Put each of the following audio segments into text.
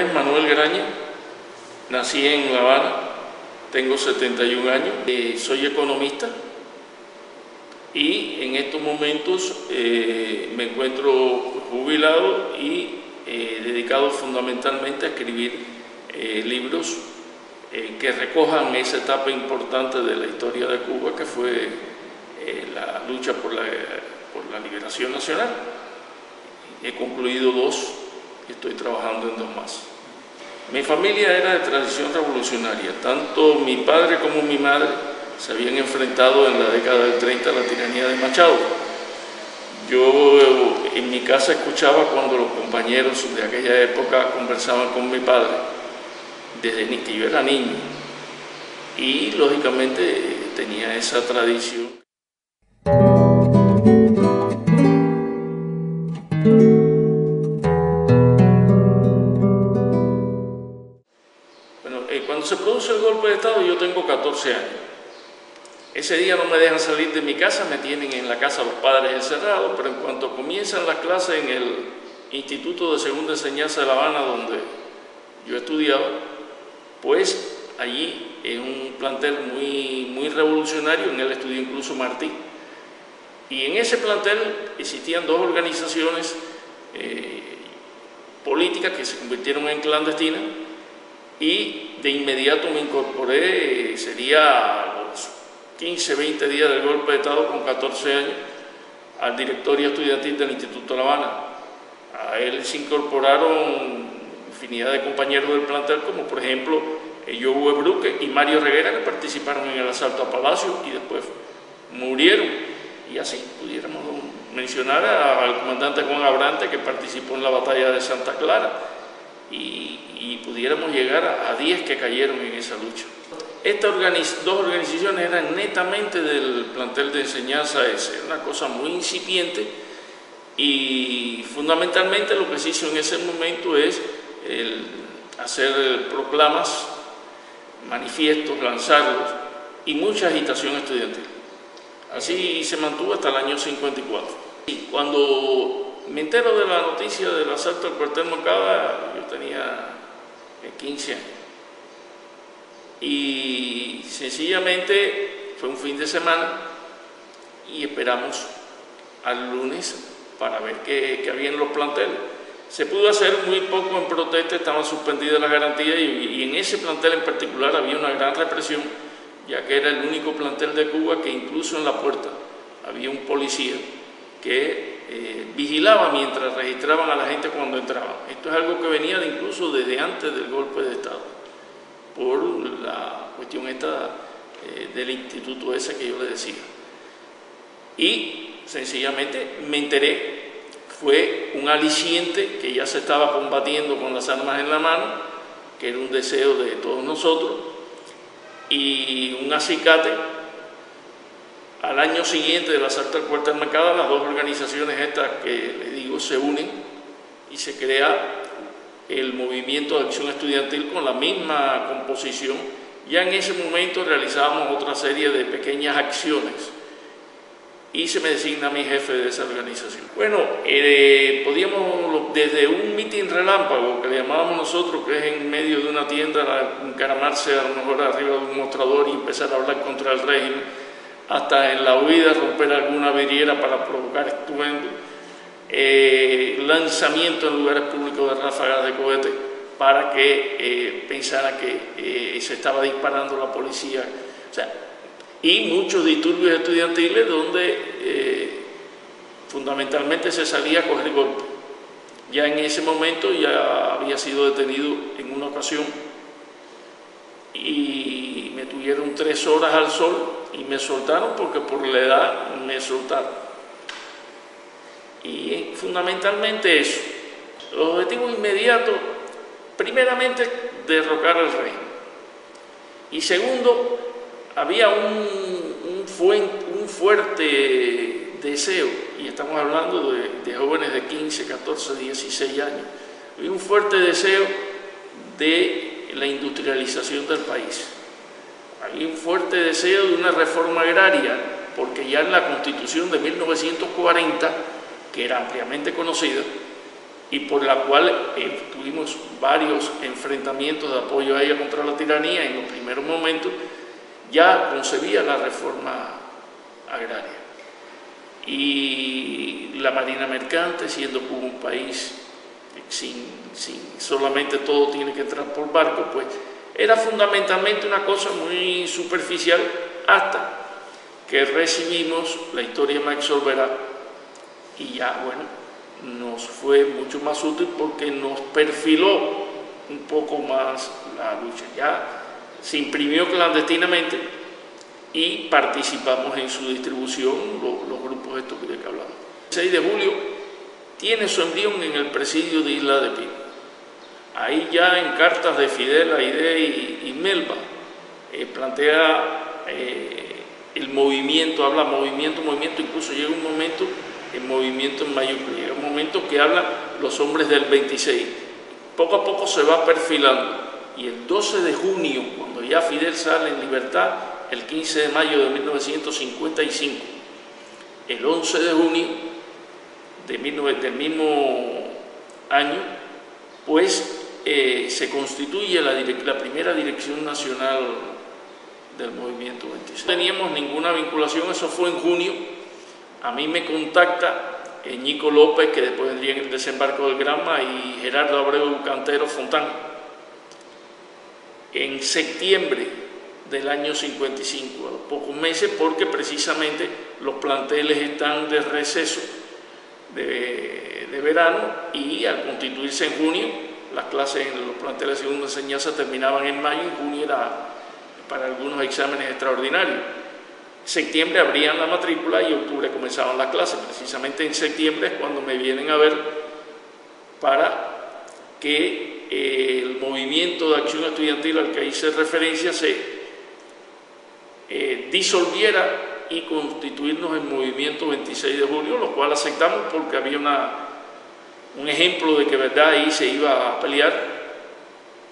es Manuel Graña, nací en La Habana, tengo 71 años, soy economista y en estos momentos me encuentro jubilado y dedicado fundamentalmente a escribir libros que recojan esa etapa importante de la historia de Cuba, que fue la lucha por la liberación nacional. He concluido 2 y estoy trabajando en 2 más. Mi familia era de tradición revolucionaria. Tanto mi padre como mi madre se habían enfrentado en la década del 30 a la tiranía de Machado. Yo en mi casa escuchaba cuando los compañeros de aquella época conversaban con mi padre, desde que yo era niño, y lógicamente tenía esa tradición. Bueno, cuando se produce el golpe de Estado yo tengo 14 años. Ese día no me dejan salir de mi casa, me tienen en la casa los padres encerrados, pero en cuanto comienzan las clases en el Instituto de Segunda Enseñanza de La Habana, donde yo estudiaba, pues allí es un plantel muy revolucionario, en él estudió incluso Martí. Y en ese plantel existían 2 organizaciones políticas que se convirtieron en clandestinas, y de inmediato me incorporé, sería a los 15, 20 días del golpe de Estado, con 14 años, al directorio estudiantil del Instituto de La Habana. A él se incorporaron infinidad de compañeros del plantel, como por ejemplo Joe Bruque y Mario Reguera, que participaron en el asalto a Palacio y después murieron. Y así pudiéramos mencionar al comandante Juan Abrante, que participó en la batalla de Santa Clara, y pudiéramos llegar a 10 que cayeron en esa lucha. Estas 2 organizaciones eran netamente del plantel de enseñanza ese, una cosa muy incipiente, y fundamentalmente lo que se hizo en ese momento es hacer proclamas, manifiestos, lanzarlos, y mucha agitación estudiantil. Así se mantuvo hasta el año 54. Y cuando me entero de la noticia del asalto al cuartel Moncada, yo tenía 15 años. Y sencillamente fue un fin de semana y esperamos al lunes para ver qué había en los planteles. Se pudo hacer muy poco en protesta, estaban suspendidas las garantías, y en ese plantel en particular había una gran represión, ya que era el único plantel de Cuba que incluso en la puerta había un policía que vigilaba mientras registraban a la gente cuando entraban. Esto es algo que venía incluso desde antes del golpe de Estado, por la cuestión esta del instituto ese que yo le decía. Y sencillamente me enteré, fue un aliciente que ya se estaba combatiendo con las armas en la mano, que era un deseo de todos nosotros, y un acicate. Al año siguiente del asalto al cuartel Moncada, las 2 organizaciones estas que le digo se unen y se crea el Movimiento de Acción Estudiantil con la misma composición. Ya en ese momento realizábamos otra serie de pequeñas acciones y se me designa a mi jefe de esa organización. Bueno, podíamos desde un mitin relámpago que le llamábamos nosotros, que es en medio de una tienda, encaramarse a lo mejor arriba de un mostrador y empezar a hablar contra el régimen, hasta en la huida romper alguna vidriera para provocar estruendo, lanzamiento en lugares públicos de ráfagas de cohete para que pensara que se estaba disparando la policía, o sea, y muchos disturbios estudiantiles donde fundamentalmente se salía a coger golpes. Ya en ese momento ya había sido detenido en una ocasión y me tuvieron 3 horas al sol y me soltaron porque por la edad me soltaron. Y fundamentalmente eso. Los objetivos inmediatos, primeramente, derrocar al régimen. Y segundo, había un fuerte deseo, y estamos hablando de jóvenes de 15, 14, 16 años, había un fuerte deseo de la industrialización del país. Hay un fuerte deseo de una reforma agraria, porque ya en la Constitución de 1940, que era ampliamente conocida, y por la cual tuvimos varios enfrentamientos de apoyo a ella contra la tiranía en los primeros momentos, ya concebía la reforma agraria. Y la marina mercante, siendo Cuba un país sin solamente todo tiene que entrar por barco, pues era fundamentalmente una cosa muy superficial, hasta que recibimos la historia Max Olvera, y ya, bueno, nos fue mucho más útil porque nos perfiló un poco más la lucha. Ya se imprimió clandestinamente y participamos en su distribución, los grupos estos de que hablamos. El 6 de julio tiene su embrión en el presidio de Isla de Pino. Ahí ya en cartas de Fidel, Aide y Melba plantea el movimiento, habla movimiento, incluso llega un momento, el movimiento en mayúsculas, llega un momento que habla los hombres del 26. Poco a poco se va perfilando, y el 12 de junio, cuando ya Fidel sale en libertad, el 15 de mayo de 1955, el 11 de junio del mismo año, pues se constituye la primera dirección nacional del movimiento 26. No teníamos ninguna vinculación, eso fue en junio. A mí me contacta Ñico López, que después vendría en el desembarco del Granma, y Gerardo Abreu Cantero Fontán, en septiembre del año 55, a los pocos meses, porque precisamente los planteles están de receso de verano, y al constituirse en junio, las clases en los planteles de segunda enseñanza terminaban en mayo, y junio era para algunos exámenes extraordinarios. Septiembre abrían la matrícula y octubre comenzaban las clases. Precisamente en septiembre es cuando me vienen a ver para que el movimiento de acción estudiantil al que hice referencia se disolviera y constituirnos en movimiento 26 de julio, lo cual aceptamos porque había un ejemplo de que verdad ahí se iba a pelear,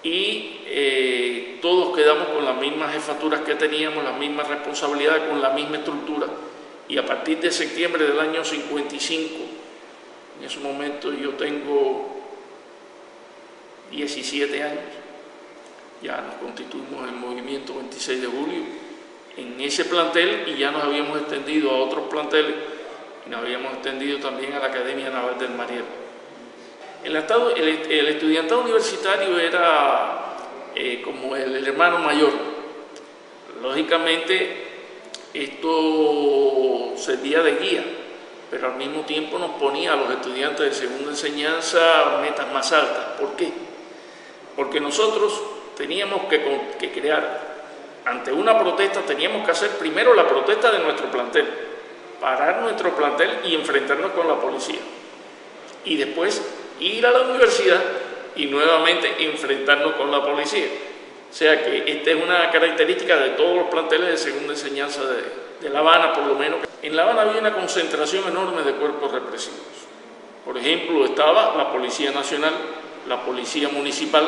y todos quedamos con las mismas jefaturas que teníamos, las mismas responsabilidades, con la misma estructura. Y a partir de septiembre del año 55, en ese momento yo tengo 17 años, ya nos constituimos en movimiento 26 de julio en ese plantel, y ya nos habíamos extendido a otros planteles, y nos habíamos extendido también a la Academia Naval del Mariel. El estudiantado universitario era como el hermano mayor. Lógicamente esto servía de guía, pero al mismo tiempo nos ponía a los estudiantes de segunda enseñanza metas más altas. ¿Por qué? Porque nosotros teníamos que crear, ante una protesta, teníamos que hacer primero la protesta de nuestro plantel, parar nuestro plantel y enfrentarnos con la policía, y después ir a la universidad y nuevamente enfrentarnos con la policía. O sea que esta es una característica de todos los planteles de segunda enseñanza de La Habana, por lo menos. En La Habana había una concentración enorme de cuerpos represivos. Por ejemplo, estaba la Policía Nacional, la Policía Municipal,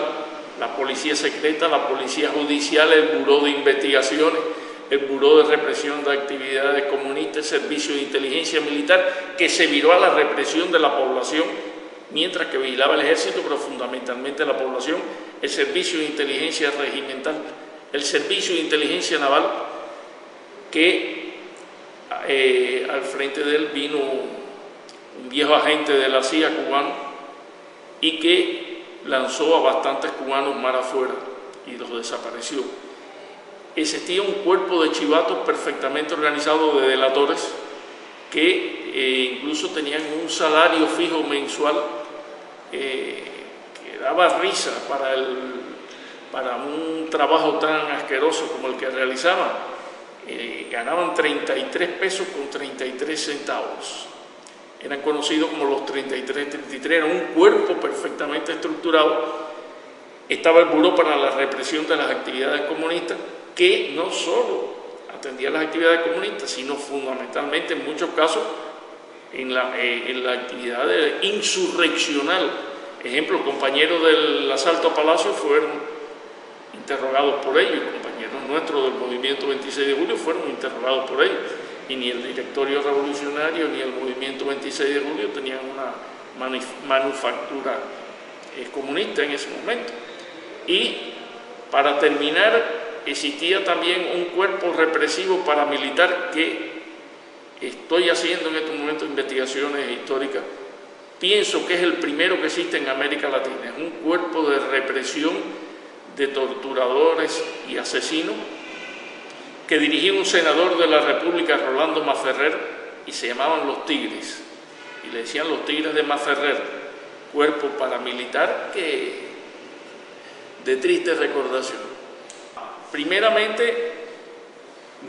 la Policía Secreta, la Policía Judicial, el Buró de Investigaciones, el Buró de Represión de Actividades Comunistas, el Servicio de Inteligencia Militar, que se viró a la represión de la población, mientras que vigilaba el ejército, pero fundamentalmente la población, el Servicio de Inteligencia Regimental, el Servicio de Inteligencia Naval, que al frente de él vino un viejo agente de la CIA cubano, y que lanzó a bastantes cubanos mar afuera y los desapareció. Existía un cuerpo de chivatos perfectamente organizado de delatores, que incluso tenían un salario fijo mensual que daba risa para un trabajo tan asqueroso como el que realizaban. Ganaban 33 pesos con 33 centavos. Eran conocidos como los 33, era un cuerpo perfectamente estructurado. Estaba el Buró para la Represión de las Actividades Comunistas, que no solo atendía las actividades comunistas, sino fundamentalmente en muchos casos en la actividad insurreccional. Ejemplo, compañeros del asalto a Palacio fueron interrogados por ellos, compañeros nuestros del movimiento 26 de julio fueron interrogados por ellos, y ni el directorio revolucionario ni el movimiento 26 de julio tenían manufactura comunista en ese momento. Y para terminar, existía también un cuerpo represivo paramilitar que estoy haciendo en estos momentos investigaciones históricas. Pienso que es el primero que existe en América Latina. Es un cuerpo de represión de torturadores y asesinos que dirigía un senador de la República, Rolando Masferrer, y se llamaban los Tigres. Y le decían los Tigres de Masferrer, cuerpo paramilitar que de triste recordación. Primeramente,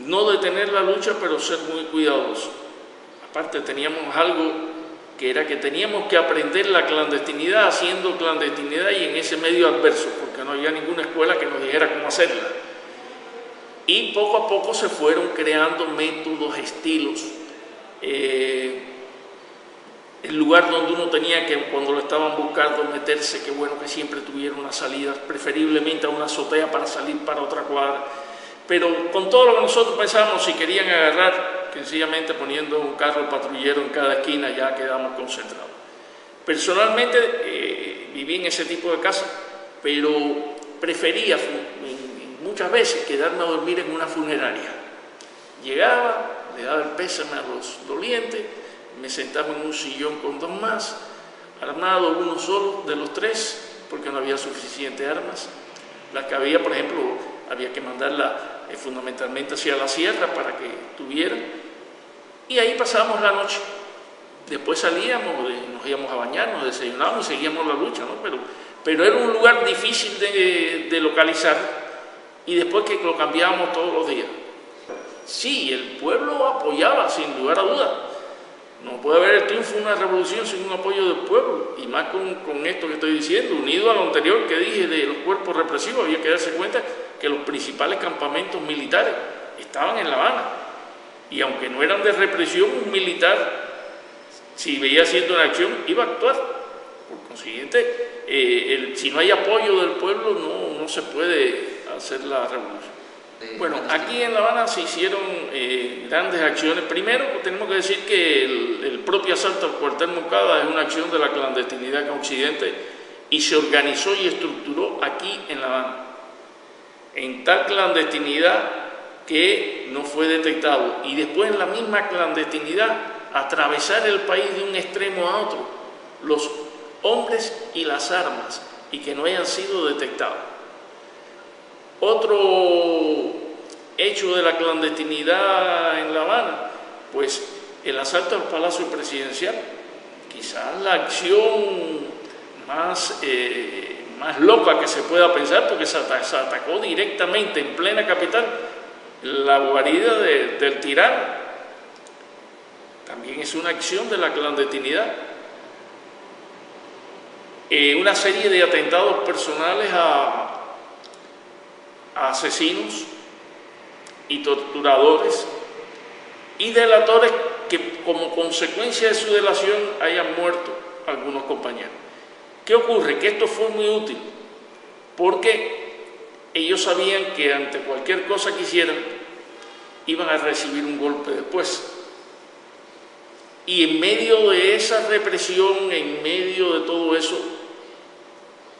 no detener la lucha, pero ser muy cuidadosos. Aparte, teníamos algo que era que teníamos que aprender la clandestinidad haciendo clandestinidad y en ese medio adverso, porque no había ninguna escuela que nos dijera cómo hacerla. Y poco a poco se fueron creando métodos, estilos. El lugar donde uno tenía que, cuando lo estaban buscando, meterse, que bueno que siempre tuviera una salida, preferiblemente a una azotea para salir para otra cuadra. Pero con todo lo que nosotros pensábamos, si querían agarrar, sencillamente poniendo un carro patrullero en cada esquina, ya quedamos concentrados. Personalmente viví en ese tipo de casa, pero prefería muchas veces quedarme a dormir en una funeraria. Llegaba, le daba el pésame a los dolientes, me sentaba en un sillón con dos más, armado uno solo de los tres, porque no había suficientes armas. Las que había, por ejemplo, había que mandarla fundamentalmente hacia la sierra para que tuvieran. Y ahí pasábamos la noche. Después salíamos, nos íbamos a bañar, nos desayunábamos y seguíamos la lucha, ¿no? Pero era un lugar difícil de localizar y después que lo cambiábamos todos los días. Sí, el pueblo apoyaba, sin lugar a dudas. No puede haber el triunfo de una revolución sin un apoyo del pueblo, y más con esto que estoy diciendo, unido a lo anterior que dije de los cuerpos represivos. Había que darse cuenta que los principales campamentos militares estaban en La Habana, y aunque no eran de represión, un militar, si veía haciendo una acción, iba a actuar. Por consiguiente, si no hay apoyo del pueblo, no se puede hacer la revolución. Bueno, aquí en La Habana se hicieron grandes acciones. Primero, tenemos que decir que el propio asalto al cuartel Moncada es una acción de la clandestinidad en Occidente y se organizó y estructuró aquí en La Habana, en tal clandestinidad que no fue detectado. Y después, en la misma clandestinidad, atravesar el país de un extremo a otro, los hombres y las armas, y que no hayan sido detectados. Otro hecho de la clandestinidad en La Habana, pues el asalto al Palacio Presidencial, quizás la acción más loca que se pueda pensar, porque se atacó directamente en plena capital la guarida del tirano. También es una acción de la clandestinidad. Una serie de atentados personales a asesinos y torturadores y delatores que como consecuencia de su delación hayan muerto algunos compañeros. ¿Qué ocurre? Que esto fue muy útil porque ellos sabían que ante cualquier cosa que hicieran iban a recibir un golpe después. Y en medio de esa represión, en medio de todo eso,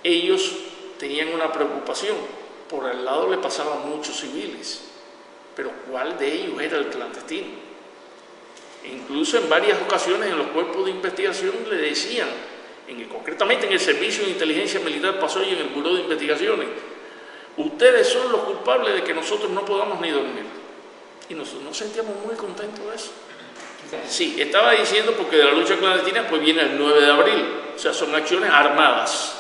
ellos tenían una preocupación. Por el lado le pasaban muchos civiles, pero ¿cuál de ellos era el clandestino? Incluso en varias ocasiones en los cuerpos de investigación le decían, concretamente en el Servicio de Inteligencia Militar pasó y en el Buró de Investigaciones, ustedes son los culpables de que nosotros no podamos ni dormir. Y nosotros nos sentíamos muy contentos de eso. Sí, estaba diciendo porque de la lucha clandestina pues viene el 9 de abril, o sea, son acciones armadas.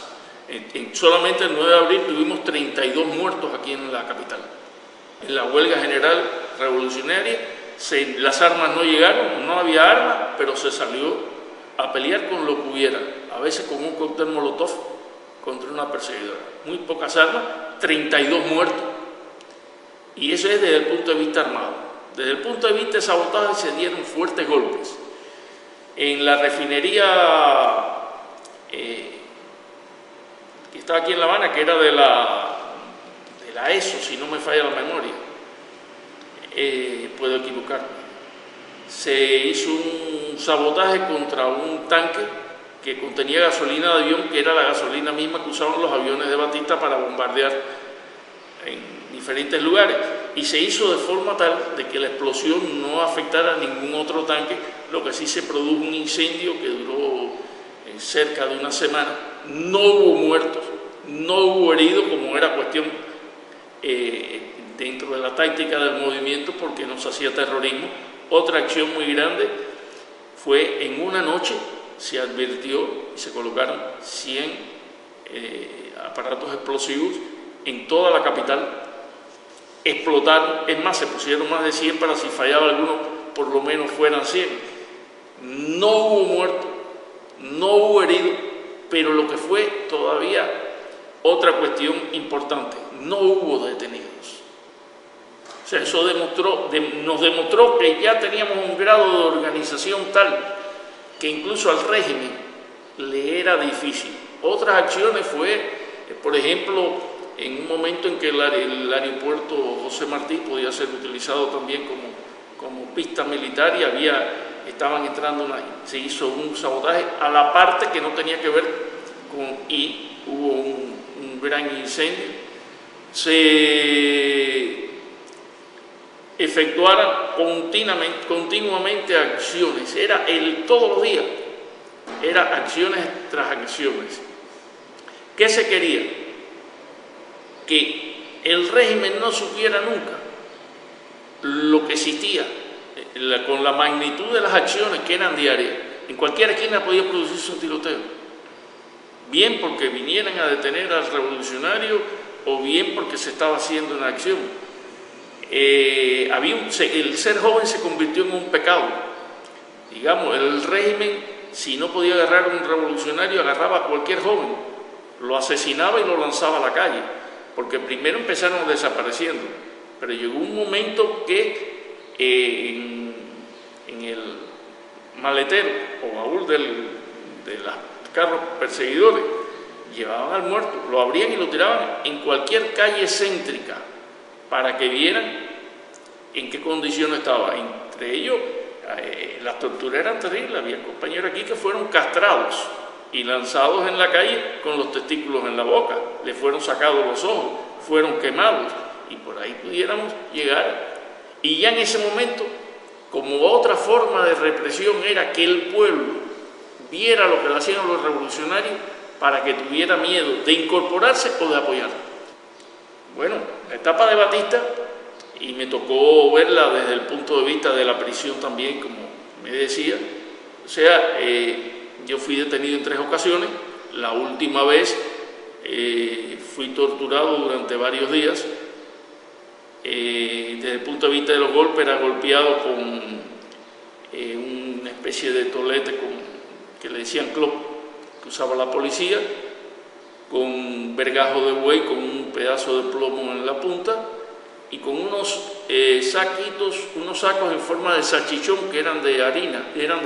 Solamente el 9 de abril tuvimos 32 muertos aquí en la capital. En la huelga general revolucionaria, las armas no llegaron, no había armas, pero se salió a pelear con lo que hubiera, a veces con un cóctel molotov contra una perseguidora. Muy pocas armas, 32 muertos. Y eso es desde el punto de vista armado. Desde el punto de vista de sabotaje se dieron fuertes golpes. En la refinería que estaba aquí en La Habana, que era de la ESO, si no me falla la memoria, puedo equivocarme, se hizo un sabotaje contra un tanque que contenía gasolina de avión, que era la gasolina misma que usaban los aviones de Batista para bombardear en diferentes lugares, y se hizo de forma tal de que la explosión no afectara a ningún otro tanque, lo que sí se produjo un incendio que duró cerca de una semana. No hubo muertos, no hubo heridos, como era cuestión dentro de la táctica del movimiento, porque no se hacía terrorismo. Otra acción muy grande fue en una noche, se advirtió y se colocaron 100 aparatos explosivos en toda la capital. Explotaron, es más, se pusieron más de 100 para si fallaba alguno, por lo menos fueran 100. No hubo muertos, no hubo heridos, pero lo que fue todavía otra cuestión importante, no hubo detenidos. O sea, eso nos demostró que ya teníamos un grado de organización tal que incluso al régimen le era difícil. Otras acciones fue, por ejemplo, en un momento en que el aeropuerto José Martí podía ser utilizado también como pista militar, y estaban entrando, se hizo un sabotaje a la parte que no tenía que ver y hubo un gran incendio. Se efectuaran continuamente acciones, todos los días, era acciones tras acciones. ¿Qué se quería? Que el régimen no supiera nunca lo que existía, con la magnitud de las acciones que eran diarias. En cualquier esquina podía producirse un tiroteo, bien porque vinieran a detener al revolucionario o bien porque se estaba haciendo una acción. El ser joven se convirtió en un pecado. Digamos, el régimen, si no podía agarrar a un revolucionario, agarraba a cualquier joven, lo asesinaba y lo lanzaba a la calle, porque primero empezaron desapareciendo, pero llegó un momento que en el maletero o baúl de los carros perseguidores llevaban al muerto, lo abrían y lo tiraban en cualquier calle céntrica para que vieran en qué condición estaba. Entre ellos, las torturas eran terribles. Había compañeros aquí que fueron castrados y lanzados en la calle con los testículos en la boca, les fueron sacados los ojos, fueron quemados, y por ahí pudiéramos llegar. Y ya en ese momento, como otra forma de represión, era que el pueblo viera lo que le hacían los revolucionarios para que tuviera miedo de incorporarse o de apoyar. Bueno, la etapa de Batista, y me tocó verla desde el punto de vista de la prisión también, como me decía. O sea, yo fui detenido en 3 ocasiones. La última vez fui torturado durante varios días. Desde el punto de vista de los golpes, era golpeado con una especie de tolete que le decían clop, que usaba la policía, con vergajo de buey, con un pedazo de plomo en la punta, y con unos sacos en forma de salchichón que eran de harina, que eran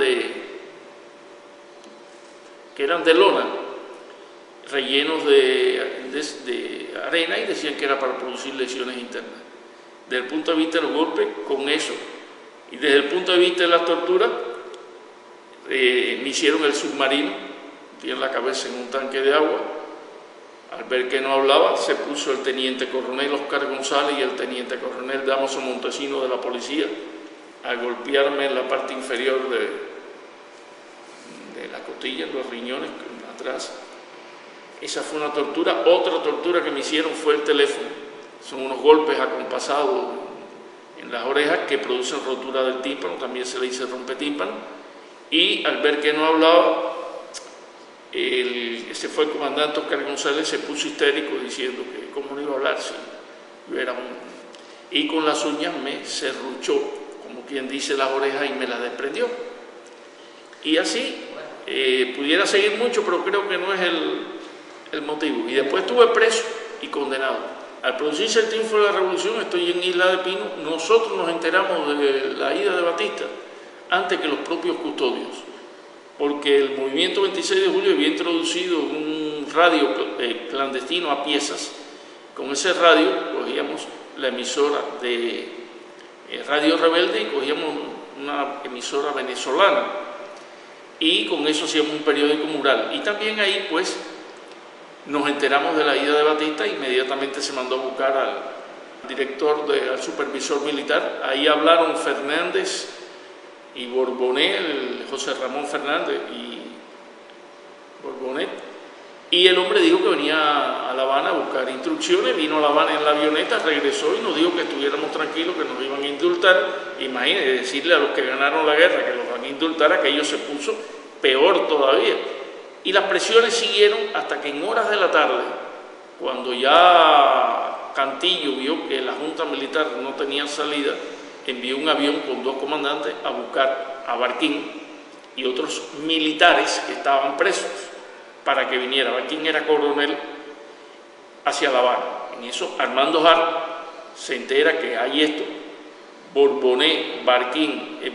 de lona, rellenos de arena, y decían que era para producir lesiones internas. Desde el punto de vista de los golpes, con eso, y desde el punto de vista de las torturas, me hicieron el submarino, tiene la cabeza en un tanque de agua. Al ver que no hablaba, se puso el teniente coronel Oscar González y el teniente coronel Damaso Montesino de la policía a golpearme en la parte inferior de la costilla, los riñones, atrás. Esa fue una tortura. Otra tortura que me hicieron fue el teléfono. Son unos golpes acompasados en las orejas que producen rotura del tímpano, también se le dice rompetímpano. Y al ver que no hablaba, ese fue el comandante Oscar González, se puso histérico diciendo que cómo no iba a hablar si yo era y con las uñas me serruchó, como quien dice, las orejas, y me las desprendió. Y así pudiera seguir mucho, pero creo que no es el motivo. Y después estuve preso y condenado. Al producirse el triunfo de la revolución, estoy en Isla de Pino. Nosotros nos enteramos de la ida de Batista antes que los propios custodios, porque el movimiento 26 de julio había introducido un radio clandestino a piezas. Con ese radio cogíamos la emisora de Radio Rebelde y cogíamos una emisora venezolana. y con eso hacíamos un periódico mural. Y también ahí pues nos enteramos de la ida de Batista, inmediatamente se mandó a buscar al director, al supervisor militar. Ahí hablaron Fernández y Borbonet, José Ramón Fernández y Borbonet, y el hombre dijo que venía a La Habana a buscar instrucciones. Vino a La Habana en la avioneta, regresó y nos dijo que estuviéramos tranquilos, que nos iban a indultar. Imagínense, decirle a los que ganaron la guerra que los van a indultar, aquello se puso peor todavía. Y las presiones siguieron hasta que en horas de la tarde, cuando ya Cantillo vio que la Junta Militar no tenía salida, envió un avión con 2 comandantes a buscar a Barquín y otros militares que estaban presos para que viniera. Barquín era coronel, hacia La Habana. En eso Armando Hart se entera que hay esto. Borbonet,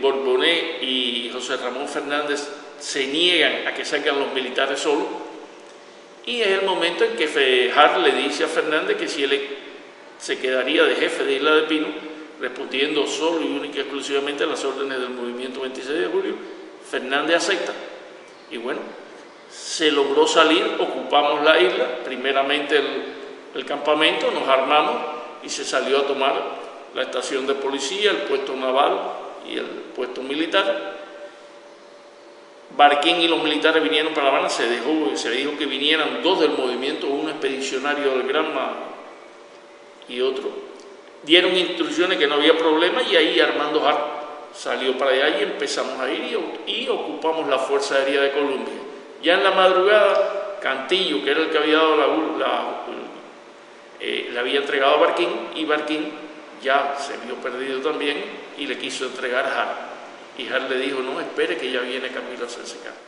Borbonet y José Ramón Fernández se niegan a que salgan los militares solos, y es el momento en que Hart le dice a Fernández que si él se quedaría de jefe de Isla de Pino, respondiendo solo y única y exclusivamente a las órdenes del movimiento 26 de julio. Fernández acepta y bueno, se logró salir, ocupamos la isla, primeramente el campamento, nos armamos y se salió a tomar la estación de policía, el puesto naval y el puesto militar. Barquín y los militares vinieron para La Habana, se dijo que vinieran 2 del movimiento, uno expedicionario del Granma y otro. Dieron instrucciones que no había problema y ahí Armando Hart salió para allá y empezamos a ir y ocupamos la Fuerza Aérea de Colombia. Ya en la madrugada, Cantillo, que era el que había dado le había entregado a Barquín, y Barquín ya se vio perdido también y le quiso entregar a Hart. Y Hart le dijo, no, espere que ya viene Camilo a hacerse cargo.